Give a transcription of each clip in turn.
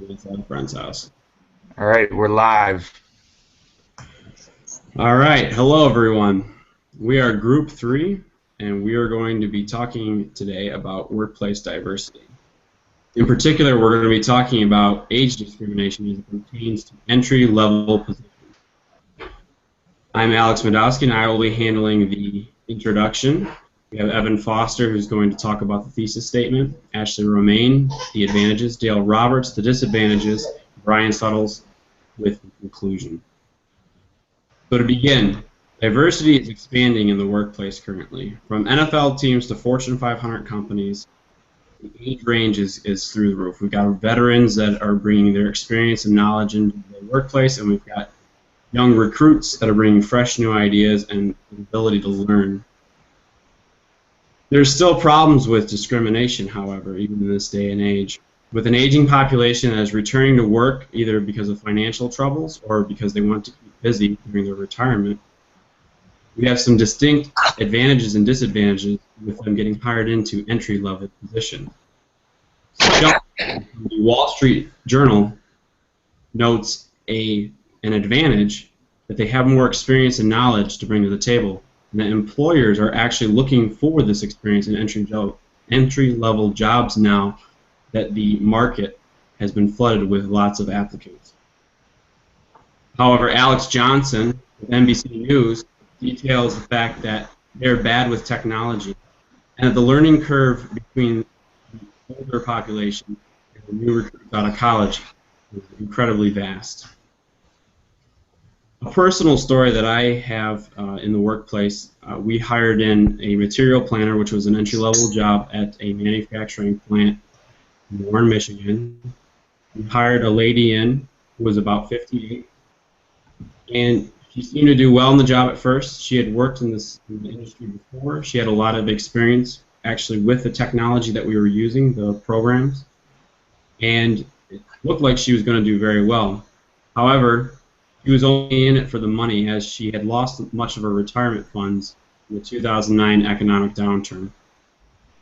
It's at a friend's house. All right, we're live. All right. Hello, everyone. We are Group 3, and we are going to be talking today about workplace diversity. In particular, we're going to be talking about age discrimination as it pertains to entry-level positions. I'm Alex Medowski, and I will be handling the introduction. We have Evan Foster, who's going to talk about the thesis statement, Ashley Romaine, the advantages, Dale Roberts, the disadvantages, Brian Suttles with the conclusion. So to begin, diversity is expanding in the workplace currently. From NFL teams to Fortune 500 companies, the age range is through the roof. We've got veterans that are bringing their experience and knowledge into the workplace, and we've got young recruits that are bringing fresh new ideas and the ability to learn. There's still problems with discrimination, however, even in this day and age. With an aging population that is returning to work either because of financial troubles or because they want to keep busy during their retirement, we have some distinct advantages and disadvantages with them getting hired into entry-level positions. The Wall Street Journal notes an advantage that they have more experience and knowledge to bring to the table, and that employers are actually looking for this experience in entry-level jobs now that the market has been flooded with lots of applicants. However, Alex Johnson with NBC News details the fact that they're bad with technology and that the learning curve between the older population and the new recruits out of college is incredibly vast. A personal story that I have in the workplace, we hired in a material planner, which was an entry-level job at a manufacturing plant in Warren, Michigan. We hired a lady in who was about 58, and she seemed to do well in the job at first. She had worked in the industry before. She had a lot of experience actually with the technology that we were using, the programs, and it looked like she was going to do very well. However, she was only in it for the money, as she had lost much of her retirement funds in the 2009 economic downturn.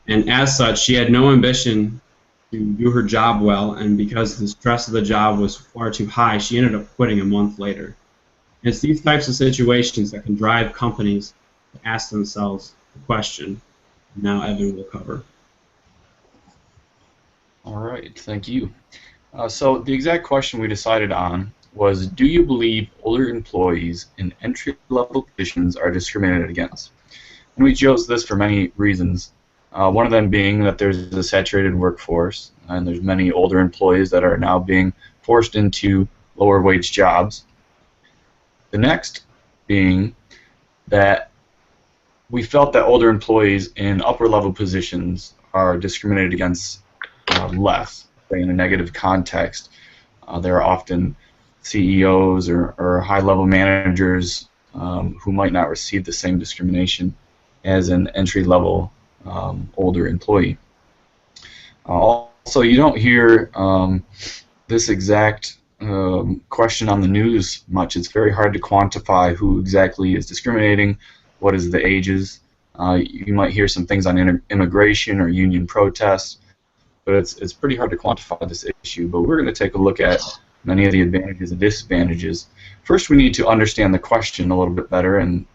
And as such, she had no ambition to do her job well, and because the stress of the job was far too high, she ended up quitting a month later. And it's these types of situations that can drive companies to ask themselves the question. Now Evan will cover. All right, thank you. So the exact question we decided on was, do you believe older employees in entry-level positions are discriminated against? And we chose this for many reasons. One of them being that there's a saturated workforce, and there's many older employees that are now being forced into lower wage jobs. The next being that we felt that older employees in upper level positions are discriminated against less, say in a negative context. There are often CEOs or high-level managers who might not receive the same discrimination as an entry-level older employee. Also, you don't hear this exact question on the news much. It's very hard to quantify who exactly is discriminating, what is the ages. You might hear some things on immigration or union protests, but it's pretty hard to quantify this issue. But we're going to take a look at many of the advantages and disadvantages. First, we need to understand the question a little bit better and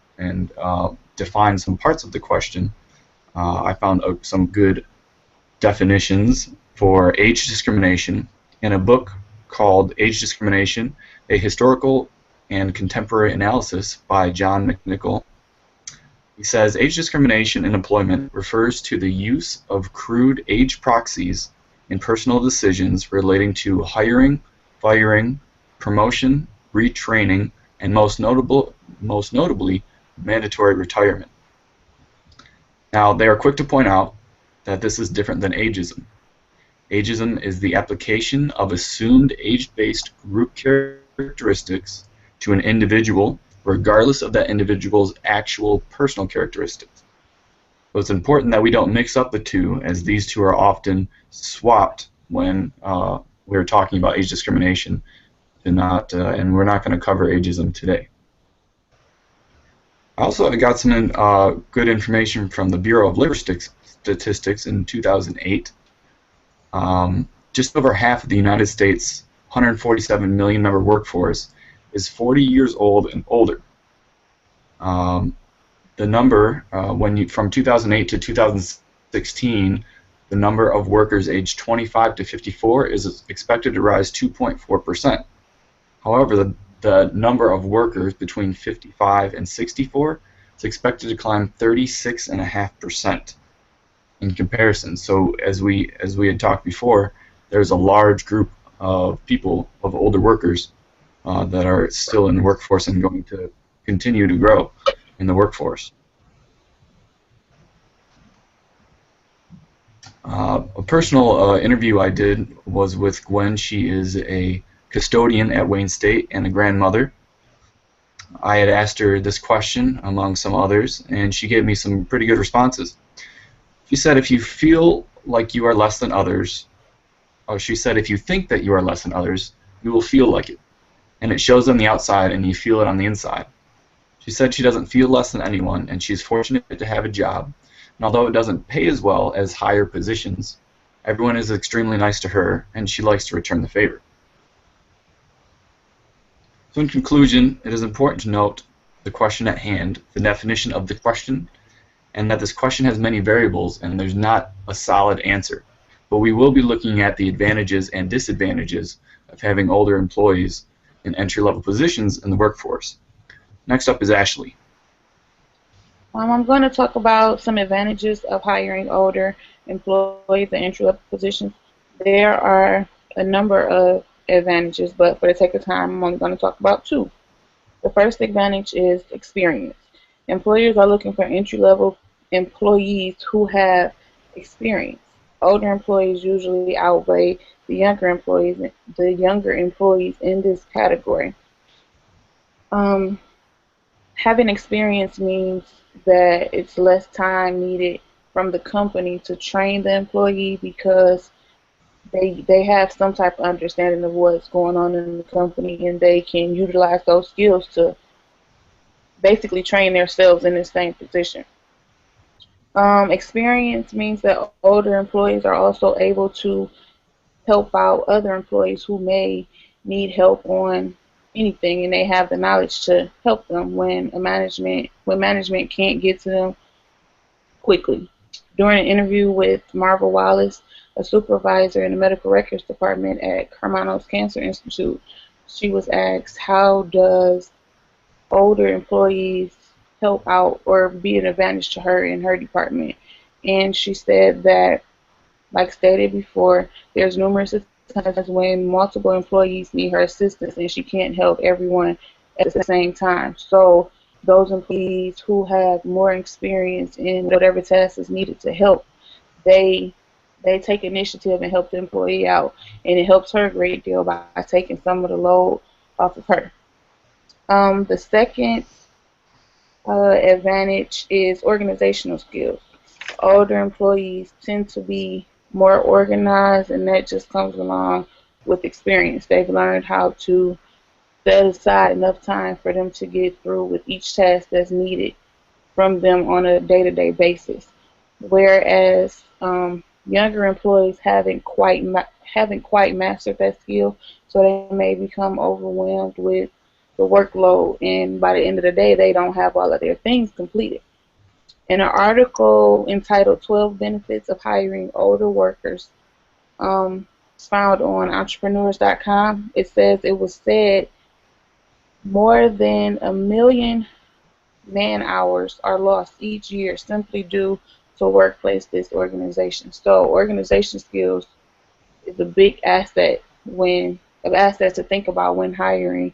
define some parts of the question. I found some good definitions for age discrimination in a book called Age Discrimination, A Historical and Contemporary Analysis by John McNichol. He says, age discrimination in employment refers to the use of crude age proxies in personal decisions relating to hiring, firing, promotion, retraining, and most notably, mandatory retirement. Now, they are quick to point out that this is different than ageism. Ageism is the application of assumed age-based group characteristics to an individual, regardless of that individual's actual personal characteristics. So it's important that we don't mix up the two, as these two are often swapped when we're talking about age discrimination, and we're not going to cover ageism today. I also got some good information from the Bureau of Labor Statistics in 2008. just over half of the United States 147 million member workforce is 40 years old and older. The number, from 2008 to 2016, the number of workers aged 25 to 54 is expected to rise 2.4%. However, the number of workers between 55 and 64 is expected to climb 36.5% in comparison. So as we had talked before, there's a large group of people, of older workers, that are still in the workforce and going to continue to grow in the workforce. A personal interview I did was with Gwen. She is a custodian at Wayne State and a grandmother. I had asked her this question among some others, and she gave me some pretty good responses. She said, if you feel like you are less than others, or she said, if you think that you are less than others, you will feel like it. And it shows on the outside, and you feel it on the inside. She said she doesn't feel less than anyone, and she's fortunate to have a job. And although it doesn't pay as well as higher positions, everyone is extremely nice to her, and she likes to return the favor. So in conclusion, it is important to note the question at hand, the definition of the question, and that this question has many variables and there's not a solid answer. But we will be looking at the advantages and disadvantages of having older employees in entry-level positions in the workforce. Next up is Ashley. I'm going to talk about some advantages of hiring older employees in entry-level positions. There are a number of advantages, but for the sake of time, I'm only going to talk about two. The first advantage is experience. Employers are looking for entry-level employees who have experience. Older employees usually outweigh the younger employees in this category. Having experience means that it's less time needed from the company to train the employee because they have some type of understanding of what's going on in the company, and they can utilize those skills to basically train themselves in the same position. Experience means that older employees are also able to help out other employees who may need help on anything, and they have the knowledge to help them when management can't get to them quickly. During an interview with Marva Wallace, a supervisor in the medical records department at Hermanos Cancer Institute, she was asked, how does older employees help out or be an advantage to her in her department? And she said that, like stated before, there's numerous times when multiple employees need her assistance and she can't help everyone at the same time. So those employees who have more experience in whatever task is needed to help, they take initiative and help the employee out, and it helps her a great deal by taking some of the load off of her. The second advantage is organizational skills. Older employees tend to be more organized, and that just comes along with experience. They've learned how to set aside enough time for them to get through with each task that's needed from them on a day-to-day basis. Whereas younger employees haven't quite mastered that skill, so they may become overwhelmed with the workload, and by the end of the day, they don't have all of their things completed. In an article entitled 12 Benefits of Hiring Older Workers, found on entrepreneurs.com, it says it was said more than 1 million man-hours are lost each year simply due to workplace disorganization. So organization skills is a big asset to think about when hiring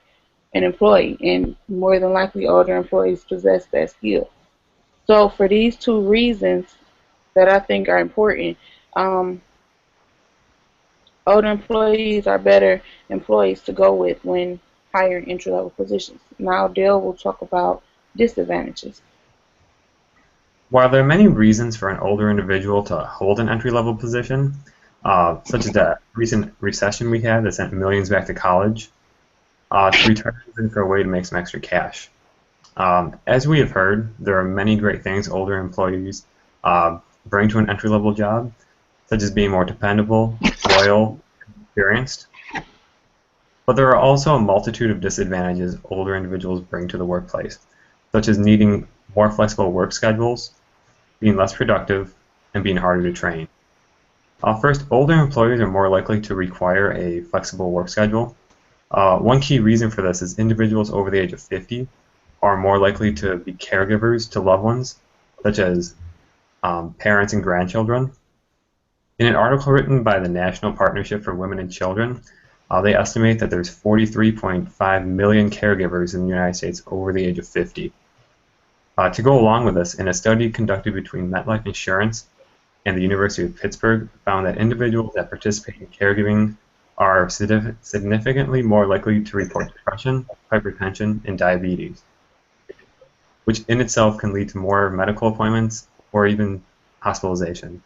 an employee, and more than likely older employees possess that skill. So for these two reasons that I think are important, older employees are better employees to go with when hiring entry-level positions. Now Dale will talk about disadvantages. While there are many reasons for an older individual to hold an entry-level position, such as the recent recession we had that sent millions back to college, to retire is for a way to make some extra cash. As we have heard, there are many great things older employees bring to an entry-level job, such as being more dependable, loyal, experienced. But there are also a multitude of disadvantages older individuals bring to the workplace, such as needing more flexible work schedules, being less productive, and being harder to train. First, older employees are more likely to require a flexible work schedule. One key reason for this is individuals over the age of 50 are more likely to be caregivers to loved ones, such as parents and grandchildren. In an article written by the National Partnership for Women and Children, they estimate that there's 43.5 million caregivers in the United States over the age of 50. To go along with this, in a study conducted between MetLife Insurance and the University of Pittsburgh, found that individuals that participate in caregiving are significantly more likely to report depression, hypertension, and diabetes, which in itself can lead to more medical appointments or even hospitalization.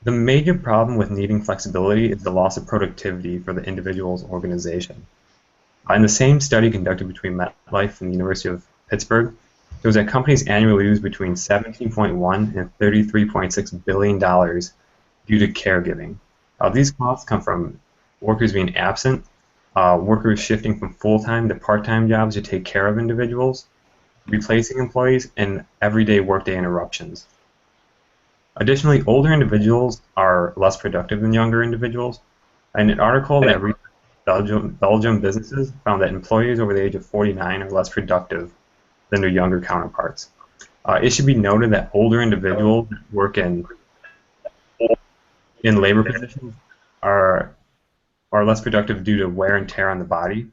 The major problem with needing flexibility is the loss of productivity for the individual's organization. In the same study conducted between MetLife and the University of Pittsburgh, shows that companies annually lose between $17.1 and $33.6 billion due to caregiving. These costs come from workers being absent, workers shifting from full-time to part-time jobs to take care of individuals, replacing employees, and everyday workday interruptions. Additionally, older individuals are less productive than younger individuals. In an article that researched Belgium businesses found that employees over the age of 49 are less productive than their younger counterparts. It should be noted that older individuals that work in labor positions are less productive due to wear and tear on the body.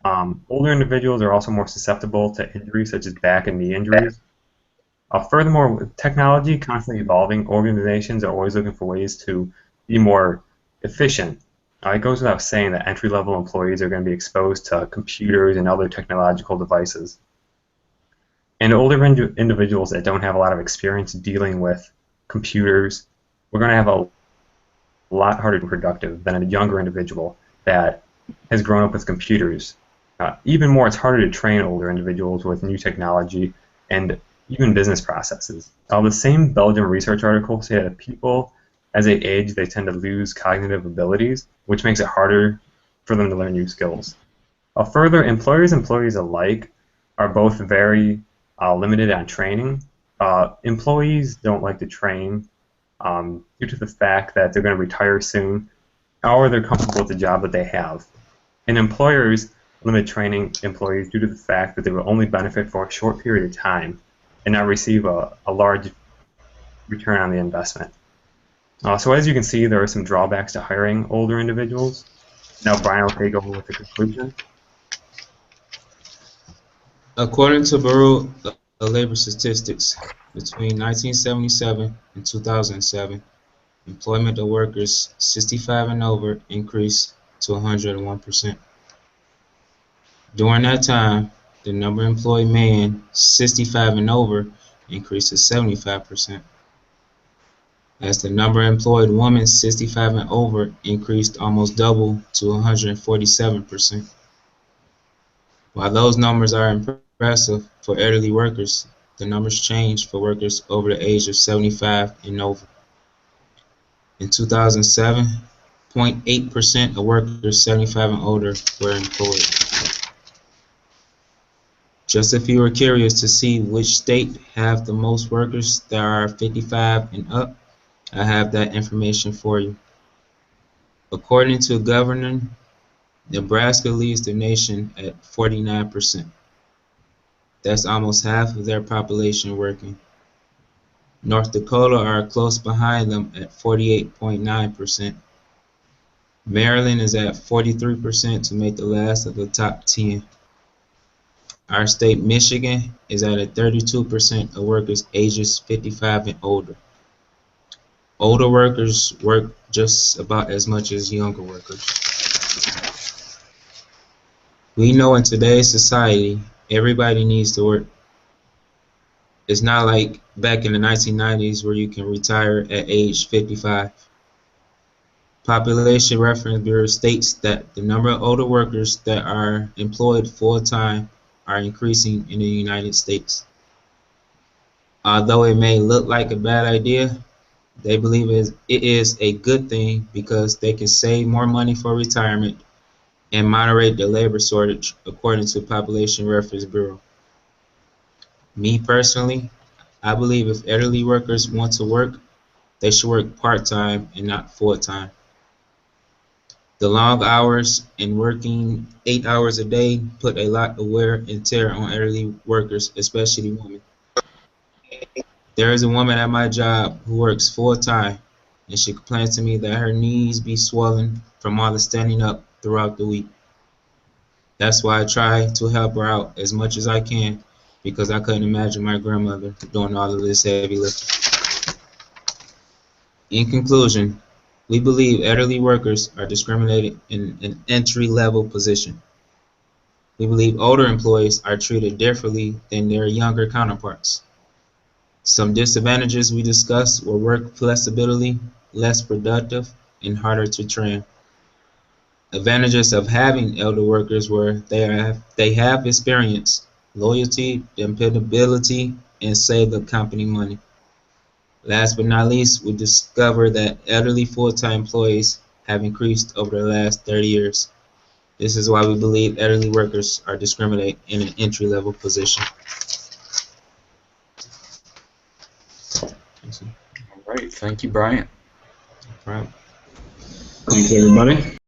Older individuals are also more susceptible to injuries such as back and knee injuries. Furthermore, with technology constantly evolving, organizations are always looking for ways to be more efficient. It goes without saying that entry-level employees are going to be exposed to computers and other technological devices. And older individuals that don't have a lot of experience dealing with computers, we're going to have a lot harder to be productive than a younger individual that has grown up with computers. Even more, it's harder to train older individuals with new technology and even business processes. The same Belgium research article said that people, as they age, they tend to lose cognitive abilities, which makes it harder for them to learn new skills. Further, employers and employees alike are both very limited on training. Employees don't like to train due to the fact that they're going to retire soon, or they're comfortable with the job that they have. And employers limit training employees due to the fact that they will only benefit for a short period of time and not receive a large return on the investment. So as you can see, there are some drawbacks to hiring older individuals. Now Brian will take over with the conclusion. According to Bureau of Labor Statistics, between 1977 and 2007, employment of workers 65 and over increased to 101%. During that time, the number of employed men 65 and over increased to 75%, as the number of employed women 65 and over increased almost double to 147%. While those numbers are impressive for elderly workers, the numbers changed for workers over the age of 75 and over. In 2007, 0.8% of workers 75 and older were employed. Just if you were curious to see which state have the most workers that are 55 and up, I have that information for you. According to Governor, Nebraska leads the nation at 49%. That's almost half of their population working. North Dakota are close behind them at 48.9%. Maryland is at 43% to make the last of the top 10. Our state, Michigan, is at 32% of workers ages 55 and older. Older workers work just about as much as younger workers. We know in today's society, everybody needs to work. It's not like back in the 1990s where you can retire at age 55. Population Reference Bureau states that the number of older workers that are employed full-time are increasing in the United States. Although it may look like a bad idea, They believe it is a good thing because they can save more money for retirement and moderate the labor shortage, according to Population Reference Bureau. Me personally, I believe if elderly workers want to work, they should work part-time and not full-time. The long hours and working 8 hours a day put a lot of wear and tear on elderly workers, especially women. There is a woman at my job who works full-time, and she complains to me that her knees be swollen from all the standing up throughout the week. That's why I try to help her out as much as I can, because I couldn't imagine my grandmother doing all of this heavy lifting. In conclusion, we believe elderly workers are discriminated in an entry-level position. We believe older employees are treated differently than their younger counterparts. Some disadvantages we discussed were work flexibility, less productive, and harder to train. Advantages of having elder workers were they have experience, loyalty, dependability, and save the company money. Last but not least, we discovered that elderly full-time employees have increased over the last 30 years. This is why we believe elderly workers are discriminated in an entry-level position. All right. Thank you, Bryant. Right. Thanks, everybody.